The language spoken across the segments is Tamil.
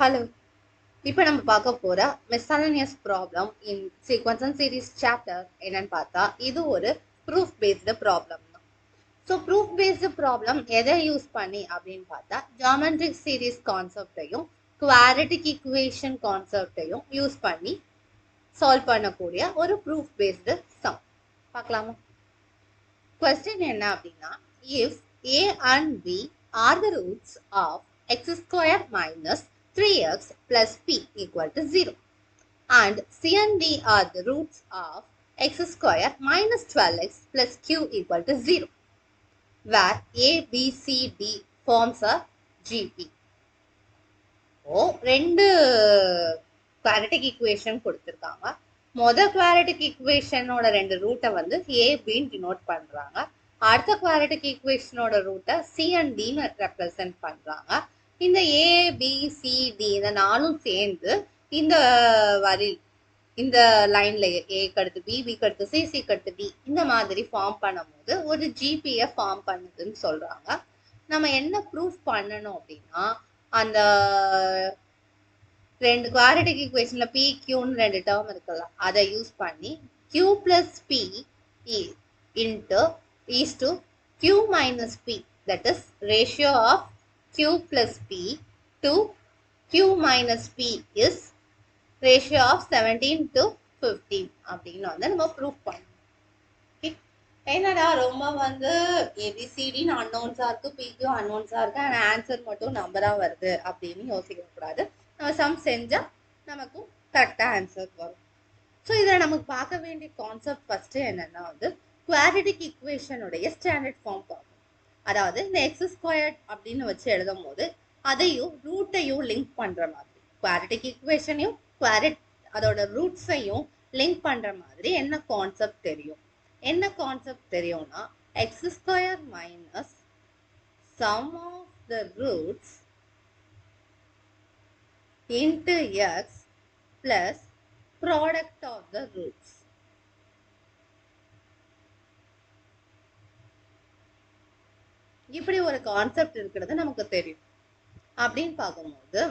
ஹலோ, இப்போ நம்ம பார்க்க போற miscellaneous problem in sequence and series chapter என்னன்னு பார்த்தா இது ஒரு ப்ரூஃப் பேஸ்டு ப்ராப்ளம் தான். ஸோ ப்ரூஃப் பேஸ்டு ப்ராப்ளம் எதை யூஸ் பண்ணி அப்படின்னு பார்த்தா ஜியாமெட்ரிக் சீரிஸ் கான்செப்டையும் குவாட்ரேட்டிக் ஈக்குவேஷன் கான்செப்டையும் யூஸ் பண்ணி சால்வ் பண்ணக்கூடிய ஒரு ப்ரூஃப் பேஸ்டு சம். பார்க்கலாமா? கொஸ்டின் என்ன அப்படின்னா, if a and b are the roots of x square minus 3x plus p equal to 0 and c and d are the roots of x square minus 12x plus q equal to 0 where a, b, c, d forms a GP. ரெண்டு குவாட்ரேட்டிக் ஈக்குவேஷன் கொடுத்துருக்காங்க. குவாட்ரேட்டிக் ஈக்குவேஷனோட ரெண்டு ரூட்டை வந்து ஏ பின்னு டினோட் பண்றாங்க. அடுத்த குவாட்ரேட்டிக் ஈக்குவேஷனோட ரூட்டை சி அண்ட் டின்னு ரெப்ரசென்ட் பண்றாங்க. இந்த ஏ பி சி டி இந்த நாலும் சேர்ந்து இந்த வரி இந்த லைன்ல ஏக்கு அடுத்து பி, பிக்கு அடுத்து சி, சிக்கு அடுத்து டி இந்த மாதிரி ஃபார்ம் பண்ணும்போது ஒரு ஜிபியை ஃபார்ம் பண்ணுதுன்னு சொல்றாங்க. நம்ம என்ன ப்ரூஃப் பண்ணணும் அப்படின்னா, அந்த ரெண்டு குவாட்ரேட்டிக் ஈக்குவேஷன்ல பி கியூன்னு ரெண்டு டேர்ம் இருக்குல்ல, அதை யூஸ் பண்ணி Q plus P into is to Q minus P, that is ratio of Q plus P to Q minus P is ratio of 17 to 15 அப்படின்னு வந்து நம்ம ப்ரூஃப் பண்ணணும். என்னடா ரொம்ப வந்து ஏபிசிடின்னு அன்னோன்ஸா இருக்கு, பிக்யூ அன்னோன்ஸா இருக்கு, ஆனால் ஆன்சர் மட்டும் நம்பரா வருது அப்படின்னு யோசிக்க கூடாது. நம்ம சம் செஞ்சா நமக்கும் கரெக்டா ஆன்சர் வரும். ஸோ இதில் நமக்கு பார்க்க வேண்டிய கான்செப்ட் ஃபர்ஸ்ட் என்னன்னா வந்து குவாட்ரேட்டிக் ஈக்குவேஷனுடைய ஸ்டாண்டர்ட் ஃபார்ம் பார்க்கணும். அதாவது இந்த எக்ஸ் ஸ்கொயர்ட் அப்படின்னு வச்சு எழுதும் போது அதையும் ரூட்டையும் லிங்க் பண்ற மாதிரி, குவாட்ரேட்டிக் ஈக்குவேஷனையும் அதோட ரூட்ஸையும் லிங்க் பண்ற மாதிரி என்ன கான்செப்ட் தெரியும்னா x square minus sum of the roots into x plus product of the roots. இப்படி ஒரு கான்செப்ட் இருக்கிறது நமக்கு தெரியும். அப்படின்னு பார்க்கும்போது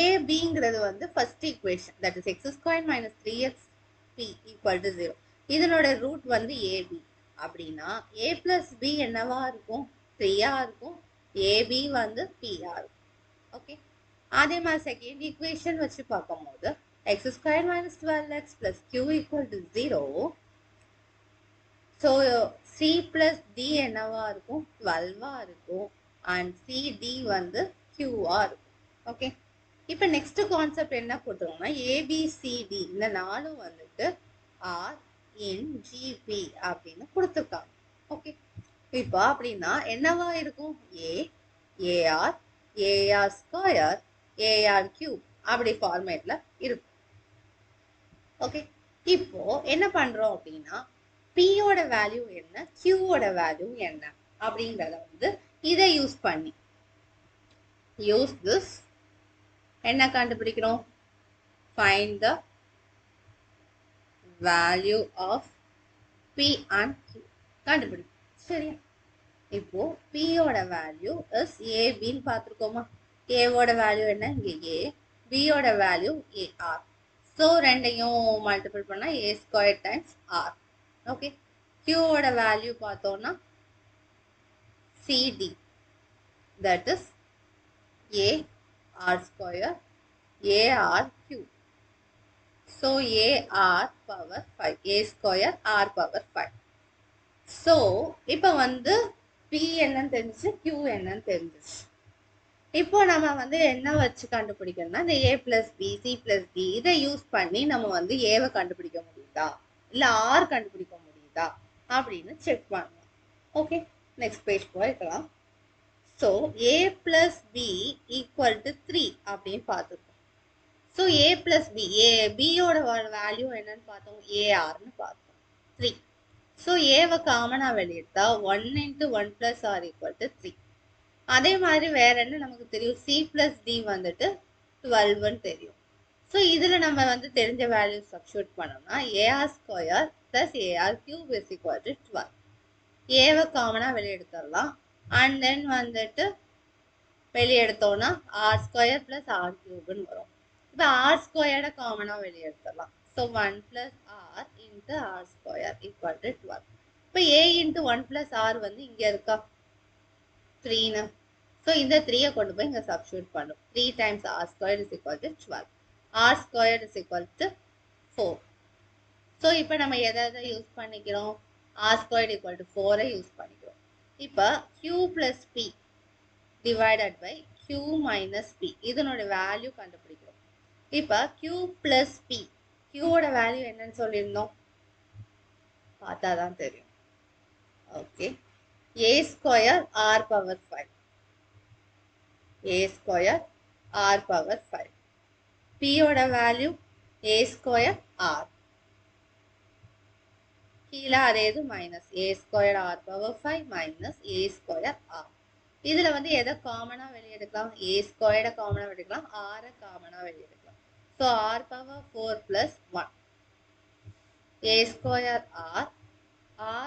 ஏபிங்கிறது வந்து first equation, that is X square minus 3xp equal to 0. இதனோட ரூட் வந்து ஏபி அப்படின்னா ஏ பிளஸ் பி என்னவா இருக்கும்? 3ஆ இருக்கும். ஏபி வந்து பிஆ இருக்கும். ஓகே, அதே மாதிரி செகண்ட் ஈக்குவேஷன் வச்சு பார்க்கும்போது x square minus 12x plus q equal to 0. So c plus d என்னவா இருக்கும்? 12ஆ இருக்கும். அண்ட் சிடி வந்து கியூவா இருக்கும். ஓகே, இப்போ நெக்ஸ்ட் கான்செப்ட் என்ன போட்டுருவோம்னா ஏபிசிடி இந்த நாலும் வந்துட்டு ஆர் இன் ஜிபி அப்படின்னு கொடுத்துருக்காங்க. ஓகே, இப்போ அப்படின்னா என்னவா இருக்கும்? AR AR square AR cube அப்படி ஃபார்மேட்ல இருக்கும். ஓகே, இப்போ என்ன பண்றோம் அப்படின்னா பியோட வேல்யூ என்ன, கியூவோட வேல்யூ என்ன அப்படிங்கிறத வந்து இதை யூஸ் பண்ணி திஸ் என்ன கண்டுபிடிக்கிறோம்? Find the value of p and q கண்டுபிடிக்கும். சரியா? இப்போ பியோட வேல்யூ இஸ் ஏபின்னு பார்த்துருக்கோமா? ஏவோட வேல்யூ என்ன? இங்கே ஏ. பியோட வேல்யூ ஏஆர். ஸோ ரெண்டையும் மல்டிபிள் பண்ணால் a square times r. Okay, கியூவோட வேல்யூ பார்த்தோம்னா c d, that is a r square a r q. So a r power 5, a square r power 5. So இப்போ வந்து பி என்னன்னு தெரிஞ்சிச்சு, கியூ என்னன்னு தெரிஞ்சிச்சு. இப்போ நம்ம வந்து என்ன வச்சு கண்டுபிடிக்கணும்னா இந்த a plus b c plus d இதை யூஸ் பண்ணி நம்ம வந்து ஏவை கண்டுபிடிக்க முடியுதா இல்லை ஆர் கண்டுபிடிக்க முடியுதா அப்படின்னு செக் பண்ணலாம். ஓகே, நெக்ஸ்ட் பேஜ் போயிருக்கலாம். So a plus b equal to 3 அப்படின்னு பார்த்துருக்கோம். ஸோ ஏ பிளஸ் பி, பியோட வேல்யூ என்னன்னு பார்த்தோம்? ஏஆர்னு பார்த்தோம், 3. ஸோ ஏவை காமனாக வெளியிட்டா 1 × 1 + r = 3. அதே மாதிரி வேற என்ன நமக்கு தெரியும்? சி பிளஸ் டி வந்துட்டு 12ன்னு தெரியும். ஸோ இதில் நம்ம வந்து தெரிஞ்ச வேல்யூ சப்ஸ்டியூட் பண்ணோம்னா AR square plus AR cube is equal to 12. ஏவை காமனாக வெளியெடுத்துடலாம். அண்ட் தென் வந்துட்டு வெளியே எடுத்தோம்னா ஆர் ஸ்கொயர் பிளஸ் ஆர் கியூப்னு வரும். இப்போ ஆர் ஸ்கொயர்டை காமனாக வெளியே எடுத்துடலாம். So 1 plus R into R square equal to 12. இப்போ ஏ இன்ட்டு 1 பிளஸ் ஆர் வந்து இங்கே இருக்கா 3ன்னு. ஸோ இந்த 3யை கொண்டு போய் இங்கே சப்ஸ்டியூட் பண்ணும். 3 times r square is equal to 12. R square is equal to 4. So இப்போ நம்ம எதை யூஸ் பண்ணிக்கிறோம்? ஆர் ஸ்கொயர் ஈக்குவல் டு 4ஐ யூஸ் பண்ணிக்கிறோம். இப்போ q plus p divided by q minus p இதனோட வேல்யூ கண்டுபிடிக்கிறோம். இப்போ q plus p q ஓட வேல்யூ என்னன்னு சொல்லியிருந்தோம், பார்த்தா தான் தெரியும். Okay, a square r power 5, a square r power 5. p ஓட வேல்யூ a ஸ்கொயர் r, கீழே அதே இது minus a square r power 5 minus a square r. இதுல வந்து எதை காமனா வெளியே எடுக்கலாம்? a ஸ்கொயர்டை காமனா எடுக்கலாம், r காமனா வெளியே எடுக்கலாம். So r power 4 plus 1 a square r,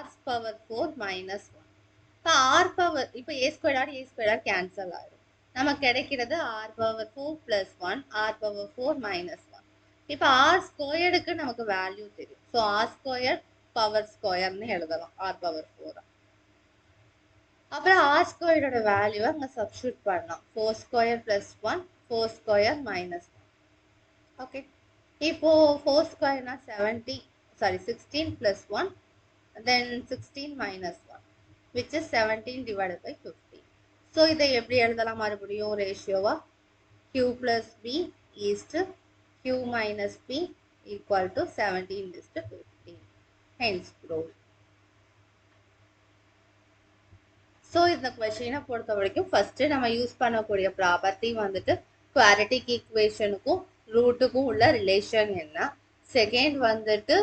r power 4 minus 1. இப்போ r பவர் இப்போ a ஸ்கொயர் கேன்சல் ஆயிடும். நமக்கு கிடைக்கிறது r power 4 plus 1, r power 4 minus 1. இப்போ r ஸ்கொயர்டுக்கு நமக்கு வேல்யூ தெரியும். ஸோ r ஸ்கொயர் பவர் ஸ்கொயர்னு எழுதலாம் r பவர் 4. அப்புறம் ஆர் ஸ்கொயரோட வேல்யூவை அங்கே சப்ஸ்டியூட் பண்ணலாம். 4 square plus 1, 4 square minus 1. Okay, இப்போ 4 ஸ்கொயர்னா 16 plus 1, then 16 minus 1, which is 17 divided by 15. So இதை எப்படி எழுதலாம்? மறுபடியும் ரேஷியோவா q plus p is to q minus p equal to 17:15. Hence proved. So இந்த கொஸ்டினை பொறுத்த வரைக்கும் ஃபர்ஸ்ட் நம்ம யூஸ் பண்ணக்கூடிய ப்ராப்பர்ட்டி வந்துட்டு குவாட்ரட்டிக் ஈக்குவேஷனுக்கும் ரூட்டுக்கும் உள்ள ரிலேஷன் என்ன, செகண்ட் வந்துட்டு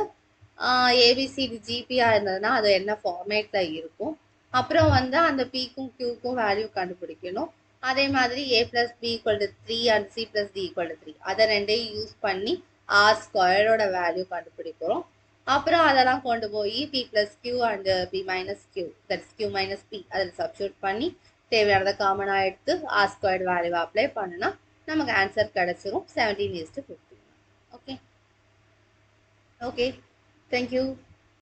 ஏபிசிடி ஜிபியா இருந்ததுன்னா அது என்ன ஃபார்மேட்ல இருக்கும், அப்புறம் வந்து அந்த பிக்கும் கியூக்கும் வேல்யூ கண்டுபிடிக்கணும். அதே மாதிரி a plus b equal to 3 and c plus d equal to 3 அதை ரெண்டையும் யூஸ் பண்ணி ஆர் ஸ்கொயரோட வேல்யூ கண்டுபிடிக்கிறோம். அப்புறம் அதெல்லாம் கொண்டு போய் p plus q and p minus q, that's q minus p அதில் சப்ஸ்டியூட் பண்ணி தேவையானதை காமனாக எடுத்து ஆர் ஸ்கொயர்டு வேல்யூவை அப்ளை பண்ணுனா நமக்கு ஆன்சர் கிடைச்சிரும் 17:15. Okay okay, thank you.